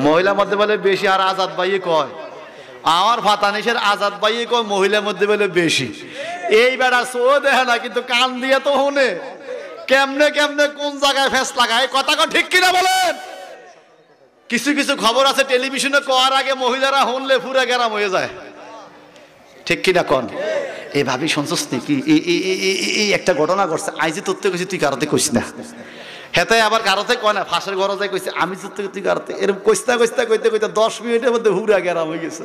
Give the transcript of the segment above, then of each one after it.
মহিলার মধ্যে বলে বেশি, আর আজাদ ভাইয়ে কয় আমার ফাতানিসের আজাদ ভাইয়ে কয় মহিলার মধ্যে বলে বেশি। এই বেড়া সো দেখে না, কিন্তু কান দিয়ে তো শুনে কেমনে কেমনে কোন জায়গায় ফেস লাগায়। কথা ঠিক কিনা বলেন? কিছু কিছু খবর আছে টেলিভিশনে করার আগে মহিলারা শুনলে পুরো গেরাম হয়ে যায়, ঠিক কিনা কন? এই ভাবি শুনছস নাকি এই একটা ঘটনা ঘটছে, আইজি তোর থেকে তুই কারোতে কইস না, হেতে আবার কারোতে কয় না, ফাঁসের গরজে কইছে আমি তোর থেকে তুই কারোতে, এরকম কইস্তা কইস্তা কইতে কইতে 10 মিনিটের মধ্যে হুরা গেরাম হয়ে গেছে।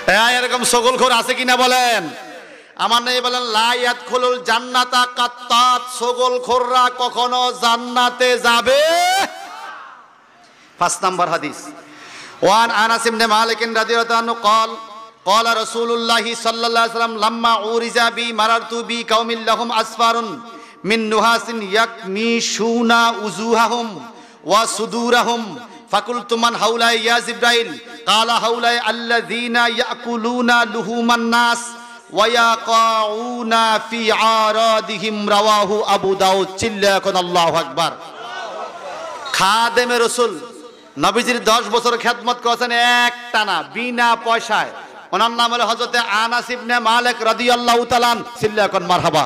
হ্যাঁ, এরকম সকলখোর আছে কিনা বলেন? আমার নেই বলেন লা ইয়াদখুলুল জান্নাতা কাত্তাত, সকলখোররা কখনো জান্নাতে যাবে। 5 নম্বর হাদিস, ওয়ান আনাস ইবনে মালিক রাদিয়াল্লাহু আনহু قال قال رسول الله صلى الله عليه وسلم لما عرج بي مررت بي قوم لهم أسفار من نحاس يكمشون وجوههم وصدورهم فقلت من هؤلاء يا جبرائيل قال هؤلاء الذين يأكلون لحوم الناس ويقعون في أعراضهم رواه أبو داود। চিল্লাকুন আল্লাহু আকবার। খাদেমে রাসূল নবীজির 10 বছর খেদমত করেছেন একটানা বিনা পয়সায়। ওনার নাম হলো হযরতে আনাস ইবনে মালিক রাদিয়াল্লাহু তাআলা। চিল্লাকুন মারহাবা।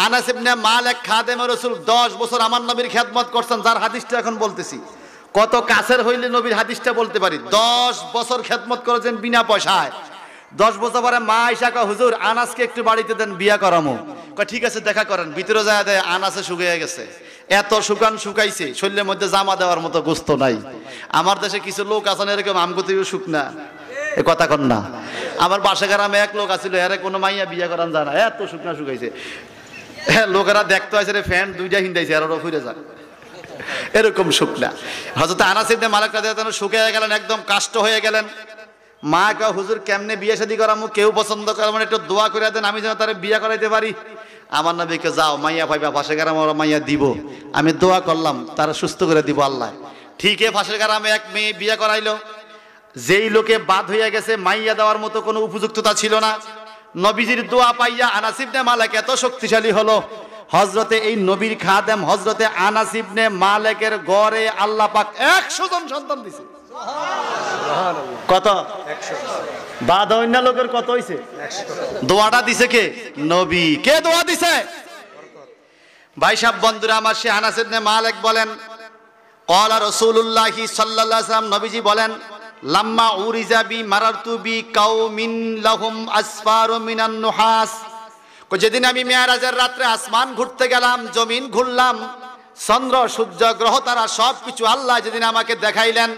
আনাস ইবনে মালিক খাদেমে রাসূল 10 বছর আমার নবীর খেদমত করছেন, যার হাদিসটা এখন বলতেছি। কত কাছের হইলে নবীর হাদিসটা বলতে পারি। 10 বছর খেদমত করেছেন বিনা পয়সায়। 10 বছর পরে মা আয়েশা কয় হুজুর আনাসকে একটু বাড়িতে দেন, বিয়া করামো। কয় ঠিক আছে দেখা করেন। ভিতরে যায় দেয় আনাসে শুকিয়ে গেছে, এত শুকাইছে শরীরের মধ্যে জামা দেওয়ার মতো গোস্ত নাই। আমার দেশে কিছু লোক আছেন এরকম আমগতিও শুকনা, এ কথা কন না। আমার বাসা গ্রামে এক লোক আছিল, এর কোনো মাইয়া বিয়া করান যায় না, এত শুকনা শুকাইছে। লোকেরা দেখতে আছে রে ফ্যান 2টা হিন্দাইছে আর ওরা ফিরে যায়, এরকম শুকনা। হযরত আনাস ইবনে মালিক রাদিয়াল্লাহু আনহু শুকিয়ে গেলেন, একদম কাষ্ট হয়ে গেলেন। মা কয় হুজুর কেমনে বিয়ে শাদী করামু, কেউ পছন্দ করে মানে একটু দোয়া করে দেন আমি যেন তারে বিয়া করাইতে পারি। আমার নবীকে যাও মাইয়া পাইবা, পাশে গ্রামে ওরা মাইয়া দিব, আমি দোয়া করলাম তারা সুস্থ করে দিব আল্লাহ। ঠিকই পাশের গ্রামে এক মেয়ে বিয়ে করাইলো। যেই লোকে বাদ হইয়া গেছে, মাইয়া দেওয়ার মতো কোনো উপযুক্ততা ছিল না। নবীজির দোয়া পাইয়া আনাস ইবনে মালিক এত শক্তিশালী হলো, হযরতে এই নবীর খাদেম হযরতে আনাস ইবনে মালিকের ঘরে আল্লাহ পাক 100 জন সন্তান দিয়েছে। কত? 100। বাদ অন্য লোকের কত হইছে? 100। দোয়াটা দিছে কে? নবী। কে দোয়া দিছে? ভাই সাহেব বন্ধুরা আমার, সে আনাস ইবনে মালিক বলেন ক্বালা রাসূলুল্লাহি সাল্লাল্লাহু আলাইহি ওয়াসাল্লাম, নবীজি বলেন লাম্মা উরিজা বি মারারতু বি কাউমিন লাহুম আসফারু মিনান নুহাস। যেদিন আমি মেরাজের রাত্রে আসমান ঘুরতে গেলাম, জমিন ঘুরলাম, চন্দ্র সূর্য গ্রহ তারা সবকিছু আল্লাহ যেদিন আমাকে দেখাইলেন,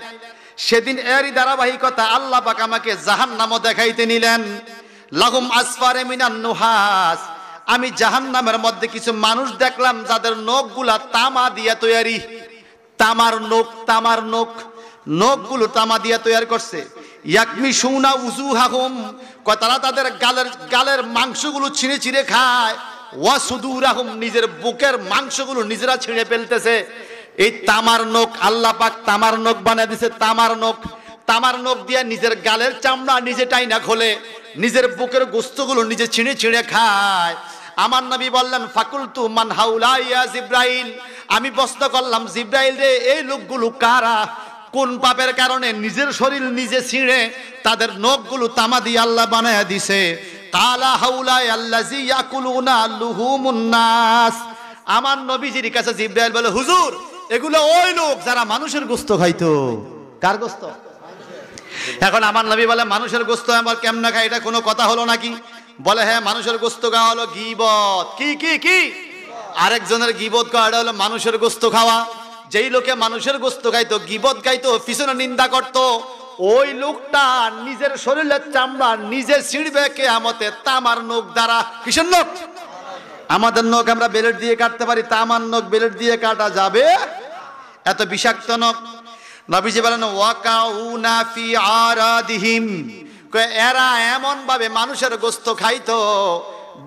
সেদিন এরই ধারাবাহিকতা আল্লাহ পাক আমাকে জাহান্নামও দেখাইতে নিলেন। লাহুম আসফারে মিনান নুহাস, আমি জাহান্নামের মধ্যে কিছু মানুষ দেখলাম যাদের নখগুলা তামা দিয়ে তৈরি। তামার নখ, নখগুলো তামা দিয়ে তৈরি করছে। ইয়াকমিশুনা উজুহাহুম, তারা তাদের গালের মাংসগুলো ছিঁড়ে ছিঁড়ে খায়। ওয়া সুদুরাহুম, নিজের বুকের মাংসগুলো নিজেরা ছিঁড়ে ফেলতেছে। এই তামার নখ আল্লাহ পাক তামার নখ বানিয়ে দিয়েছে। তামার নখ দিয়ে নিজের গালের চামড়া নিজে টাইনা খোলে, নিজের বুকের গোস্তগুলো নিজে ছিঁড়ে ছিঁড়ে খায়। আমার নবী বললেন ফাকুলতু মান হাউলা ইয়া জিব্রাইল, আমি প্রশ্ন করলাম জিব্রাইল রে, এই লোকগুলো কারা? কোন পাপের কারণে নিজের শরীর নিজে ছিঁড়ে তাদের নখগুলো তামা দিয়ে আল্লাহ বানায়া দিছে? কালা হাউলা আল্লাযী ইয়াকুলুনা লুহুমুন নাস। আমার নবীজির কাছে জিব্রাইল বলে হুজুর এগুলো ওই লোক যারা মানুষের গোশত খাইতো। কার গোশত? এখন আমার নবী বলে মানুষের গোশত আমার কেমনে খায়, এটা কোনো কথা হলো নাকি? বলে হ্যাঁ, মানুষের গোশত খাওয়া হলো গীবত। কি আরেকজনের গীবত খাওয়া, এটা হলো মানুষের গোশত খাওয়া। যেই লোকে মানুষের গোশত খাইতো, গীবত খাইতো, পিছনে নিন্দা করতো, ওই লোকটা নিজের শরীরের চামড়া নিজে ছিঁড়বে কিয়ামতে তামার নখ দ্বারা। কিসের নখ? আমাদের নখ আমরা ব্লেড দিয়ে কাটতে পারি, তামার নখ ব্লেড দিয়ে কাটা যাবে? এত বিষাক্ত নখ। নবীজি বলেন ওয়াকাউনা ফি আরাদিহিম, এরা এমন ভাবে মানুষের গোশত খাইতো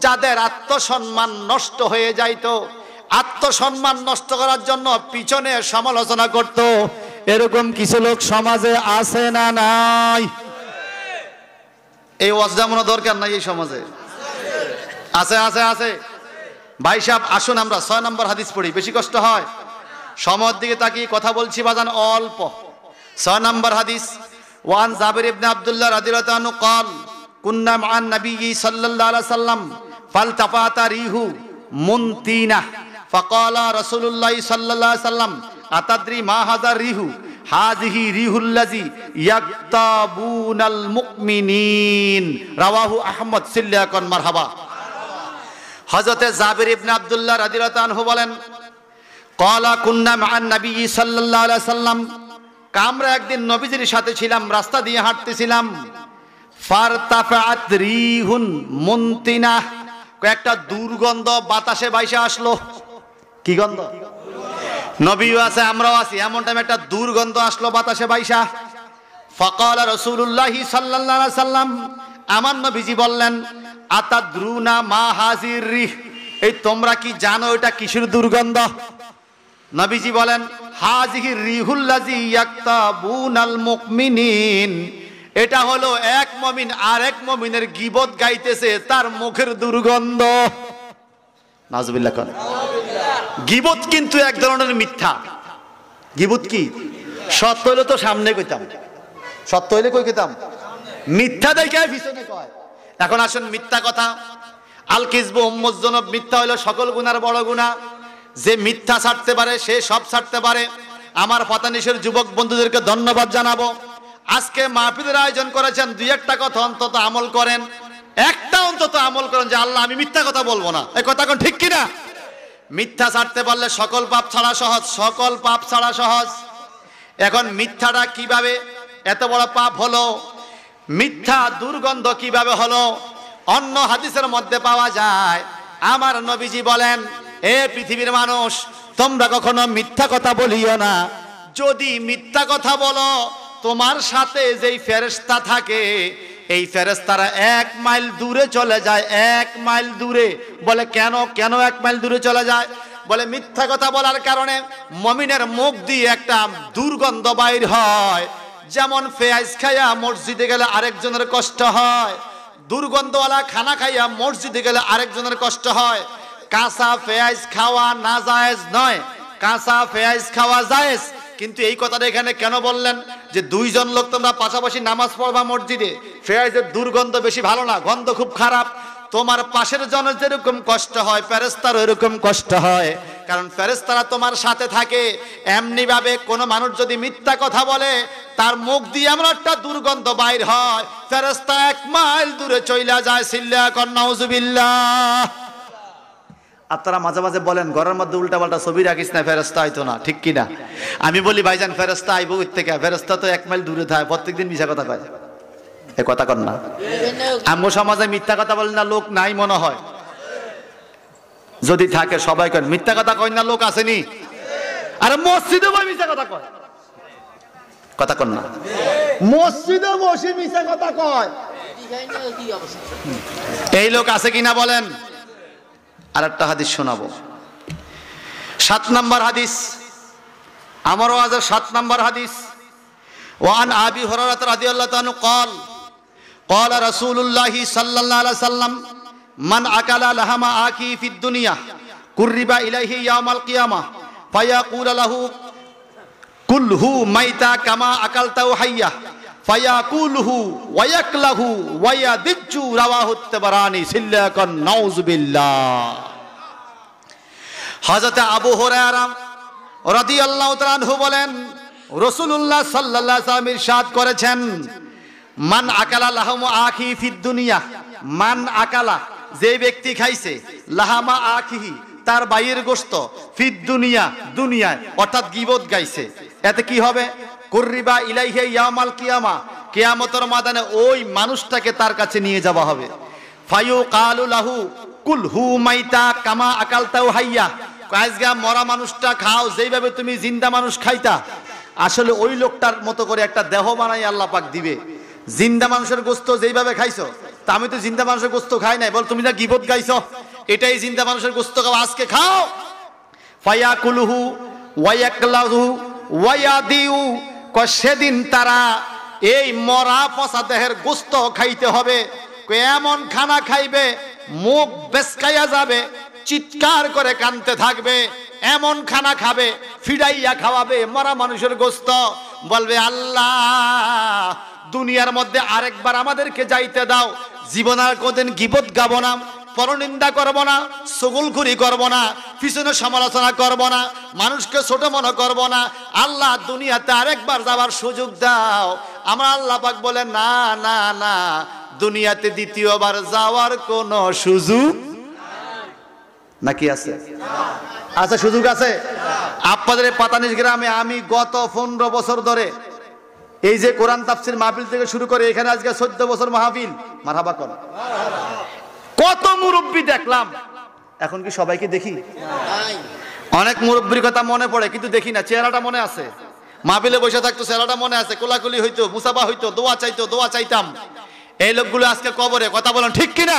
যাদের আত্মসম্মান নষ্ট হয়ে যাইতো। আত্মসম্মান নষ্ট করার জন্য পিছনে সমালোচনা করত। এরকম কিছু লোক সমাজে আছে না নাই? এই ওয়াজটা মনে দরকার নাই, এই সমাজে আছে। ভাই সাহেব আসুন আমরা 6 নম্বর হাদিস পড়ি, বেশি কষ্ট হয়। সময়ের দিকে তাকিয়ে কথা বলছি বাজান অল্প, 6 নম্বর হাদিস, ওয়ান জাবির ইবনে আব্দুল্লাহ রাদিয়াল্লাহু আনহু قال كنا مع النبي صلى الله عليه وسلم فالتفت ريح منتنه فقال رسول الله صلى الله عليه وسلم أتدري ما هذا الريح هذه ريح الذي يكتبون المؤمنين رواه أحمد সিল্লাকুন মারহাবা। হযরতে জাবির ইবনে আব্দুল্লাহ রাদিয়াল্লাহু আনহু বলেন, قال كنا مع النبي صلى الله عليه وسلم, আমরা একদিন নবীজির সাথে ছিলাম, রাস্তা দিয়ে হাঁটতেছিলাম। ফারতাফাত রিহুন মুনতিনা, একটা দুর্গন্ধ বাতাসে বাইসে আসলো। কি গন্ধ? নবীও আছে আমরাও আছি, এমন টাইমে একটা দুর্গন্ধ আসলো বাতাসে বাইসা। ফাকালা রাসূলুল্লাহি সাল্লাল্লাহু আলাইহি সাল্লাম, আমার নবীজি বললেন, আতাদরুনা মা হাজির রিহ, এই তোমরা কি জানো এটা কিসের দুর্গন্ধ? নবীজি বলেন, হাজিহি রিহুল্লাযী ইয়াকতাবুনাল মুমিনিন, এটা হলো এক মুমিন আরেক মুমিনের গীবত গাইতেছে, তার মুখের দুর্গন্ধ। নাউজুবিল্লাহ। গীবত কিন্তু এক ধরনের মিথ্যা। গীবত কি? সত্য হইলে তো সামনে কইতাম, সত্য হইলে কই কইতাম, মিথ্যা দেখে পিছনে কয়। এখন আসেন মিথ্যা কথা। আল কিযবু উম্মুজ যুনুব, মিথ্যা হইলো সকল গুনার বড় গুনাহ। যে মিথ্যা ছাড়তে পারে সে সব ছাড়তে পারে। আমার ফাতানিশের যুবক বন্ধুদেরকে ধন্যবাদ জানাবো। আজকে মাহফিলের আয়োজন করেছেন, দুই একটা কথা অন্তত আমল করেন, একটা অন্তত আমল করেন যে আল্লাহ আমি মিথ্যা কথা বলবো না। এই কথা কোন ঠিক কিনা? মিথ্যা ছাড়তে পারলে সকল পাপ ছাড়া সহজ, সকল পাপ ছাড়া সহজ। এখন মিথ্যাটা কিভাবে এত বড় পাপ হলো, মিথ্যা দুর্গন্ধ কিভাবে হলো? অন্য হাদিসের মধ্যে পাওয়া যায়। আমার নবীজি বলেন, এ পৃথিবীর মানুষ, তোমরা কখনো মিথ্যা কথা বলিও না। যদি মিথ্যা কথা বলো, তোমার সাথে যেই ফেরেশতা থাকে, এই ফেরেশতারা 1 মাইল দূরে চলে যায়। 1 মাইল দূরে। বলে কেন? কেন 1 মাইল দূরে চলে যায়? বলে মিথ্যা কথা বলার কারণে মুমিনের মুখ দিয়ে একটা দুর্গন্ধ বাইর হয়। যেমন পেঁয়াজ খাইয়া মসজিদে গেলে আরেকজনের কষ্ট হয়, দুর্গন্ধওয়ালা খানা খাইয়া মসজিদে গেলে আরেকজনের কষ্ট হয়। কাঁচা পেঁয়াজ খাওয়া না জায়েজ নয়, কাঁচা পেঁয়াজ খাওয়া জায়েজ। কিন্তু এই কথাটা এখানে কেন বললেন যে 2 জন লোক তোমরা পাশাপাশি নামাজ পড়বা মসজিদে, পেঁয়াজের দুর্গন্ধ বেশি ভালো না, গন্ধ খুব খারাপ। তোমার পাশের জনের যেরকম কষ্ট হয়, ফেরেশতার এরকম কষ্ট হয়, কারণ ফেরেশতারা তোমার সাথে থাকে। এমনি ভাবে কোনো মানুষ যদি মিথ্যা কথা বলে, তার মুখ দিয়ে এমন একটা দুর্গন্ধ বাইর হয়, ফেরেশতা 1 মাইল দূরে চইলা যায়। সিল্লাকুন নাউজুবিল্লাহ। আপনারা মাঝে মাঝে বলেন ঘরের মধ্যে উল্টাপাল্টা ছবি রাখিস না, ফেরেশতা আইতো না, ঠিক কিনা? আমি বলি ভাইজান, ফেরেশতা আইবো কই থেকে? ফেরেশতা তো 1 মাইল দূরে থাকে, প্রত্যেকদিন মিথ্যা কথা কয়। এ কথা কন না। আমগো সমাজে মিথ্যা কথা বলেন না লোক নাই মনে হয়? যদি থাকে সবাই কয় মিথ্যা কথা কয় না লোক আসেনি? আরে মসজিদে বসে মিথ্যা কথা কয়। কথা কন না। মসজিদে বসে মিথ্যা কথা কয়, এই লোক আছে কিনা বলেন? আর একটা হাদিস শোনাবো, 7 নম্বর হাদিস, আমার ওয়াজের 7 নম্বর হাদিস। ওয়ান আবি হুরায়রা রাদিয়াল্লাহু আনহু قال قال رسول الله صلى الله عليه وسلم من اكل لحم اخي في الدنيا قرب اليه يوم القيامه فيقول له كله ميتا كما اكلته حيا فيأكله ويكله ويدج رواه الطبراني সিল্লাকুন নাউজুবিল্লাহ। হযরত আবু হুরায়রা রাদিয়াল্লাহু তাআলা আনহু বলেন, রাসূলুল্লাহ সাল্লাল্লাহু আলাইহি ওয়াসাল্লাম ইরশাদ করেছেন, মান আকালা লাহমু আখি ফিদ দুনিয়া, মান আকালা, যে ব্যক্তি খাইছে, লাহামা আখিহি, তার ভাইয়ের গোশত, ফিদ দুনিয়া, দুনিয়ায়, অর্থাৎ গীবত গাইছে, এতে কি হবে? কুররিবা ইলাইহি ইয়াউমাল কিয়ামা, কিয়ামতের ময়দানে ওই মানুষটাকে তার কাছে নিয়ে যাওয়া হবে। ফায়ুকালু লাহু কুল হু মাইতা কামা আকালতাউ হাইয়া, আজকে মরা মানুষটা খাও যেইভাবে তুমি জিন্দা মানুষ খাইতা। আসলে ওই লোকটার মতো করে একটা দেহ বানাই আল্লাহ পাক দিবে। জিন্দা মানুষের গোশত যেইভাবে খাইছো, তা আমি তো জিন্দা মানুষের গোশত খাই নাই, বল তুমি না গীবত গাইছো, এটাই জিন্দা মানুষের গোশত খাও, আজকে খাও। ফায়াকুলুহু ওয়ায়াকলাহু ওয়ায়াদিউ, সেদিন তারা এই মরা পচা দেহের গোশত খাইতে হবে। এমন খানা খাইবে মুখ বেসকাইয়া যাবে, চিৎকার করে কানতে থাকবে। এমন খানা খাবে, ফিরাইয়া খাওয়াবে মরা মানুষের গোশত। বলবে আল্লাহ দুনিয়ার মধ্যে আরেকবার আমাদেরকে যাইতে দাও, জীবন আর কোনদিন গীবত গাবো না, পরনিন্দা করব না, চুগলখুরি করব না, পিছনে সমালোচনা করব না, মানুষকে ছোট মনে করব না। আল্লাহ দুনিয়াতে আরেকবার যাওয়ার সুযোগ দাও। আমার আল্লাহ পাক বলে না না না, দুনিয়াতে দ্বিতীয়বার যাওয়ার কোনো সুযোগ নাকি আছে? আচ্ছা সুযোগ আছে। আপনাদের পাতানিশ গ্রামে আমি গত 15 বছর ধরে এই যে কোরআন তাফসীর মাহফিল থেকে শুরু করে এখানে আজকে 14 বছর মাহফিল, মারহাবা কর, কত মুরব্বী দেখলাম। এখন কি সবাইকে দেখি? অনেক মুরব্বীর কথা মনে পড়ে কিন্তু দেখি না, চেহারাটা মনে আছে। মাহফিলে বসে থাকতো, চেহারাটা মনে আছে, কোলাকুলি হইতো, মুসাফা হইতো, দোয়া চাইতো, দোয়া চাইতাম। এই লোকগুলো আজকে কবরে, কথা বলেন ঠিক কিনা?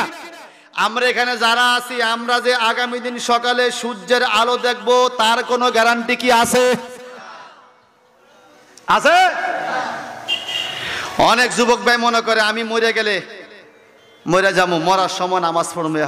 আমরা এখানে যারা আছি, আমরা যে আগামী দিন সকালে সূর্যের আলো দেখব তার কোনো গ্যারান্টি কি আছে? আছে? অনেক যুবক ভাই মনে করে আমি মরে গেলে মরে যাবো, মরার সময় নামাজ পড়বে।